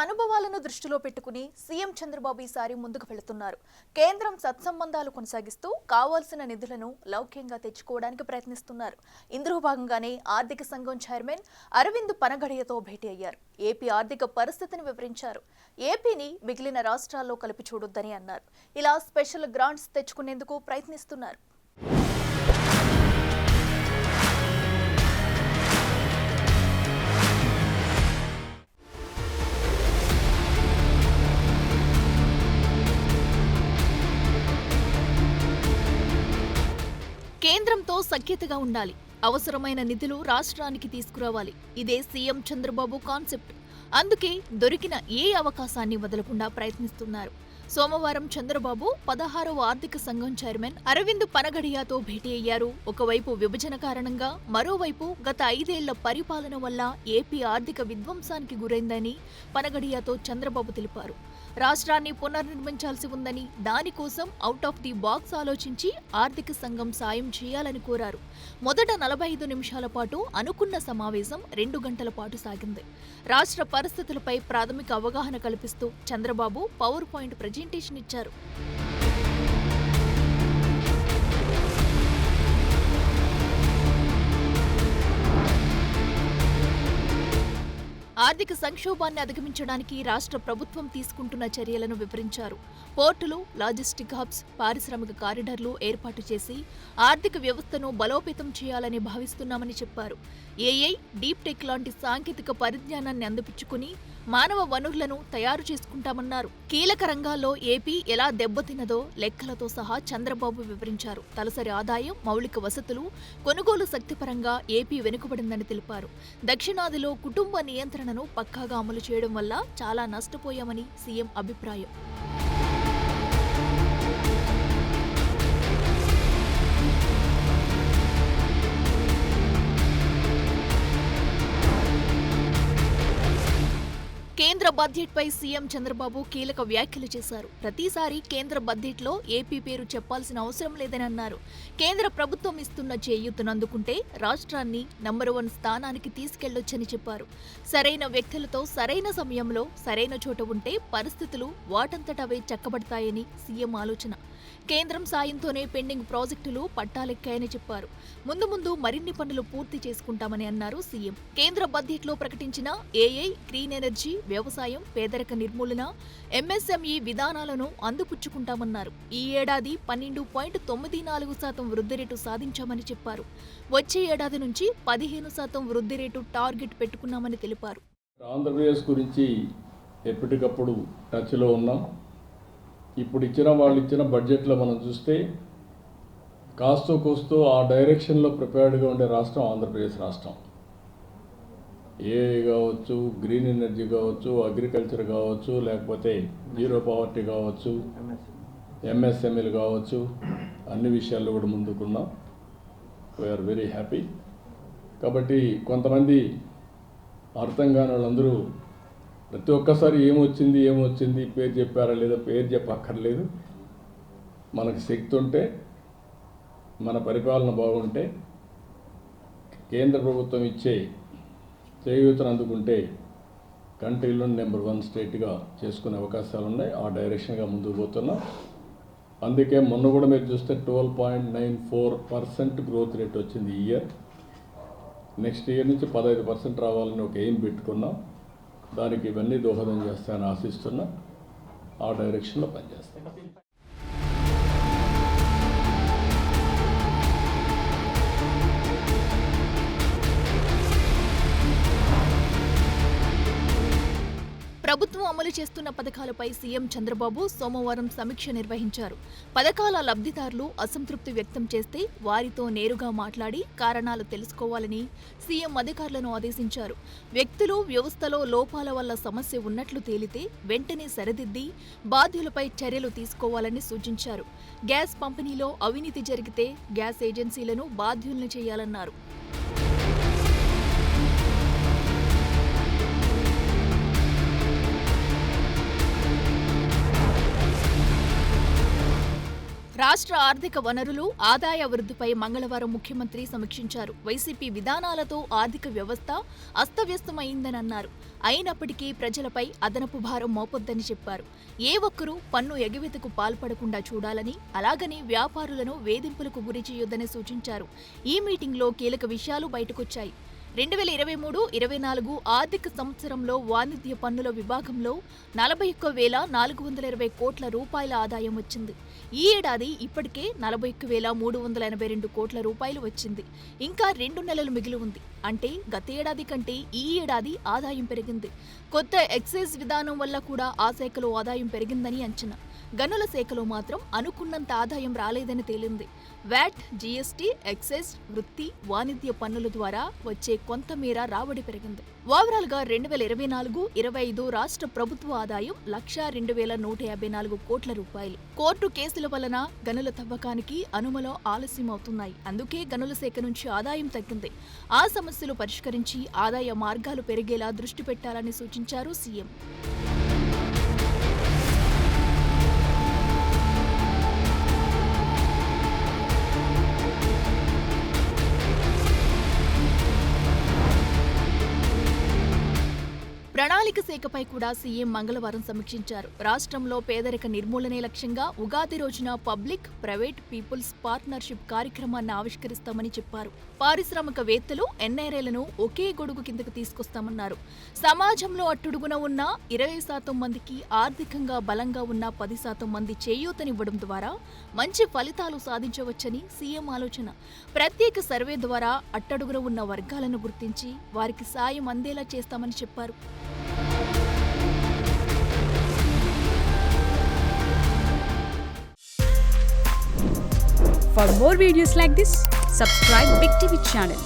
అనుభవాలను దృష్టిలో పెట్టుకుని సీఎం చంద్రబాబు ఈసారి ముందుకు వెళుతున్నారు. కేంద్రం సత్సంబంధాలు కొనసాగిస్తూ కావాల్సిన నిధులను లౌక్యంగా తెచ్చుకోవడానికి ప్రయత్నిస్తున్నారు. ఇందులో భాగంగానే ఆర్థిక సంఘం చైర్మన్ అరవింద్ పనగడియతో భేటీ అయ్యారు. ఏపీ ఆర్థిక పరిస్థితిని వివరించారు. ఏపీని మిగిలిన రాష్ట్రాల్లో కలిపి చూడొద్దని అన్నారు. ఇలా స్పెషల్ గ్రాంట్స్ తెచ్చుకునేందుకు ప్రయత్నిస్తున్నారు. కేంద్రంతో సఖ్యతగా ఉండాలి, అవసరమైన నిధులు రాష్ట్రానికి తీసుకురావాలి. ఇదే సీఎం చంద్రబాబు కాన్సెప్ట్. అందుకే దొరికిన ఏ అవకాశాన్ని వదలకుండా ప్రయత్నిస్తున్నారు. సోమవారం చంద్రబాబు 16వ ఆర్థిక సంఘం చైర్మన్ అరవింద్ పనగడియాతో భేటీ అయ్యారు. ఒకవైపు విభజన కారణంగా, మరోవైపు గత 5 ఏళ్ల పరిపాలన వల్ల ఏపీ ఆర్థిక విధ్వంసానికి గురైందని పనగడియాతో చంద్రబాబు తెలిపారు. రాష్ట్రాన్ని పునర్నిర్మించాల్సి ఉందని, దానికోసం అవుట్ ఆఫ్ ది బాక్స్ ఆలోచించి ఆర్థిక సంఘం సాయం చేయాలని కోరారు. మొదట 45 నిమిషాల పాటు అనుకున్న సమావేశం 2 గంటల పాటు సాగింది. రాష్ట్ర పరిస్థితులపై ప్రాథమిక అవగాహన కల్పిస్తూ చంద్రబాబు పవర్ పాయింట్ ప్రెజెంటేషన్ ఇచ్చారు. ఆర్థిక సంక్షోభాన్ని అధిగమించడానికి రాష్ట్ర ప్రభుత్వం తీసుకుంటున్న చర్యలను వివరించారు. పోర్టులు, లాజిస్టిక్ హబ్స్, పారిశ్రామిక కారిడార్లు ఏర్పాటు చేసి ఆర్థిక వ్యవస్థను బలోపేతం చేయాలని భావిస్తున్నామని చెప్పారు. ఏఐ, డీప్ టెక్ లాంటి సాంకేతిక పరిజ్ఞానాన్ని అందిపుచ్చుకుని మానవ వనరులను తయారు చేసుకుంటామన్నారు. కీలక రంగాల్లో ఏపీ ఎలా దెబ్బతిన్నదో లెక్కలతో సహా చంద్రబాబు వివరించారు. తలసరి ఆదాయం, మౌలిక వసతులు, కొనుగోలు శక్తి పరంగా ఏపీ వెనుకబడిందని తెలిపారు. దక్షిణాదిలో కుటుంబ నియంత్రణను పక్కాగా అమలు చేయడం వల్ల చాలా నష్టపోయామని సీఎం అభిప్రాయం. కేంద్ర బడ్జెట్పై సీఎం చంద్రబాబు కీలక వ్యాఖ్యలు చేశారు. ప్రతిసారి కేంద్ర బడ్జెట్లో ఏపీ పేరు చెప్పాల్సిన అవసరం లేదని అన్నారు. కేంద్ర ప్రభుత్వం ఇస్తున్న చేయూతను అందుకుంటే రాష్ట్రాన్ని నంబర్ 1 స్థానానికి తీసుకెళ్లొచ్చని చెప్పారు. సరైన వ్యక్తులతో సరైన సమయంలో సరైన చోట ఉంటే పరిస్థితులు వాటంతటవే చక్కబడతాయని సీఎం ఆలోచన. కేంద్రం సాయంతోనే పెండింగ్ ప్రాజెక్టులు పట్టాలెక్కాయని చెప్పారు. ముందు మరిన్ని పనులు పూర్తి చేసుకుంటామని అన్నారు సీఎం. కేంద్ర బడ్జెట్లో ప్రకటించిన ఏఐ, గ్రీన్ ఎనర్జీ, వ్యవసాయం, పేదరిక నిర్మూలన, ఎంఎస్ఎంఈ విధానాలను అందిపుచ్చుకుంటామన్నారు. ఈ ఏడాది 12.94% వృద్ధి రేటు సాధించామని చెప్పారు. వచ్చే ఏడాది నుంచి 15% వృద్ధి రేటు టార్గెట్ పెట్టుకున్నామని తెలిపారు. ఆంధ్రప్రదేశ్ గురించి ఎప్పటికప్పుడు టచ్లో ఉన్నాం. ఇప్పుడు వాళ్ళు ఇచ్చిన బడ్జెట్లో మనం చూస్తే కాస్తో కోస్తో ఆ డైరెక్షన్లో ప్రిపేర్డ్గా ఉండే రాష్ట్రం ఆంధ్రప్రదేశ్ రాష్ట్రం. ఏఐ కావచ్చు, గ్రీన్ ఎనర్జీ కావచ్చు, అగ్రికల్చర్ కావచ్చు, లేకపోతే జీరో పావర్టీ కావచ్చు, ఎంఎస్ఎంఈలు కావచ్చు, అన్ని విషయాల్లో కూడా ముందుకున్నాం. We are very happy. కాబట్టి కొంతమంది అర్థం కాని వాళ్ళందరూ ప్రతి ఒక్కసారి ఏమొచ్చింది పేరు చెప్పారా లేదా, పేరు చెప్పక్కర్లేదు. మనకు శక్తి ఉంటే, మన పరిపాలన బాగుంటే, కేంద్ర ప్రభుత్వం ఇచ్చే చేయూతను అందుకుంటే కంట్రీలో నెంబర్ 1 స్టేట్గా చేసుకునే అవకాశాలు ఉన్నాయి. ఆ డైరెక్షన్గా ముందుకు పోతున్నాం. అందుకే మొన్న కూడా మీరు చూస్తే 12.94% గ్రోత్ రేట్ వచ్చింది ఈ ఇయర్. నెక్స్ట్ ఇయర్ నుంచి 15% రావాలని ఒక ఎయిమ్ పెట్టుకున్నాం. దానికి ఇవన్నీ దోహదం చేస్తాయని ఆశిస్తున్నా. ఆ డైరెక్షన్లో పనిచేస్తాం. ప్రభుత్వం అమలు చేస్తున్న పథకాలపై సీఎం చంద్రబాబు సోమవారం సమీక్ష నిర్వహించారు. పథకాల లబ్ధిదారులు అసంతృప్తి వ్యక్తం చేస్తే వారితో నేరుగా మాట్లాడి కారణాలు తెలుసుకోవాలని సీఎం అధికారులను ఆదేశించారు. వ్యక్తులు, వ్యవస్థలో లోపాల వల్ల సమస్య ఉన్నట్లు తేలితే వెంటనే సరిదిద్ది బాధ్యులపై చర్యలు తీసుకోవాలని సూచించారు. గ్యాస్ పంపిణీలో అవినీతి జరిగితే గ్యాస్ ఏజెన్సీలను బాధ్యుల్ని చేయాలన్నారు. రాష్ట్ర ఆర్థిక వనరులు, ఆదాయ వృద్ధిపై మంగళవారం ముఖ్యమంత్రి సమీక్షించారు. వైసీపీ విధానాలతో ఆర్థిక వ్యవస్థ అస్తవ్యస్తమైందని అన్నారు. అయినప్పటికీ ప్రజలపై అదనపు భారం మోపొద్దని చెప్పారు. ఏ ఒక్కరూ పన్ను ఎగవేతకు పాల్పడకుండా చూడాలని, అలాగని వ్యాపారులను వేధింపులకు గురి చేయొద్దని సూచించారు. ఈ మీటింగ్లో కీలక విషయాలు బయటకొచ్చాయి. 2023-24 ఆర్థిక సంవత్సరంలో వాణిజ్య పన్నుల విభాగంలో 41,420 కోట్ల రూపాయల ఆదాయం వచ్చింది. ఈ ఏడాది ఇప్పటికే 41,382 కోట్ల రూపాయలు వచ్చింది. ఇంకా 2 నెలలు మిగిలి ఉంది. అంటే గతేడాది కంటే ఈ ఏడాది ఆదాయం పెరిగింది. కొత్త ఎక్సైజ్ విధానం వల్ల కూడా ఆ శాఖలో ఆదాయం పెరిగిందని అంచనా. గనుల శాఖలో మాత్రం అనుకున్నంత ఆదాయం రాలేదని తేలింది. వ్యాట్, జీఎస్టీ, ఎక్సైజ్, వృత్తి, వాణిజ్య పన్నుల ద్వారా వచ్చే కొంతమేర రాబడి పెరిగింది. ఓవరాల్ గా 2024-25 రాష్ట్ర ప్రభుత్వ ఆదాయం 1,02,154 కోట్ల రూపాయలు. కోర్టు కేసుల వలన గనుల తవ్వకానికి అనుమతులు ఆలస్యమవుతున్నాయి. అందుకే గనుల శాఖ నుంచి ఆదాయం తగ్గింది. ఆ సమస్యలు పరిష్కరించి ఆదాయ మార్గాలు పెరిగేలా దృష్టి పెట్టాలని సూచించారు సీఎం. ప్రణాళిక శాఖపై కూడా సీఎం మంగళవారం సమీక్షించారు. రాష్ట్రంలో పేదరిక నిర్మూలనే లక్ష్యంగా ఉగాది రోజున పబ్లిక్, ప్రైవేట్, పీపుల్స్ పార్ట్నర్షిప్ కార్యక్రమాన్ని ఆవిష్కరిస్తామని చెప్పారు. పారిశ్రామికవేత్తలు, ఎన్ఆర్ఐలను ఒకే గొడుగు కిందకు తీసుకొస్తామన్నారు. సమాజంలో అట్టుడుగున ఉన్న 20% మందికి, ఆర్థికంగా బలంగా ఉన్న 10% మంది చేయూతనివ్వడం ద్వారా మంచి ఫలితాలు సాధించవచ్చని సీఎం ఆలోచన. ప్రత్యేక సర్వే ద్వారా అట్టడుగున ఉన్న వర్గాలను గుర్తించి వారికి సాయం అందేలా చేస్తామని చెప్పారు. For more videos like this, subscribe Big TV channel.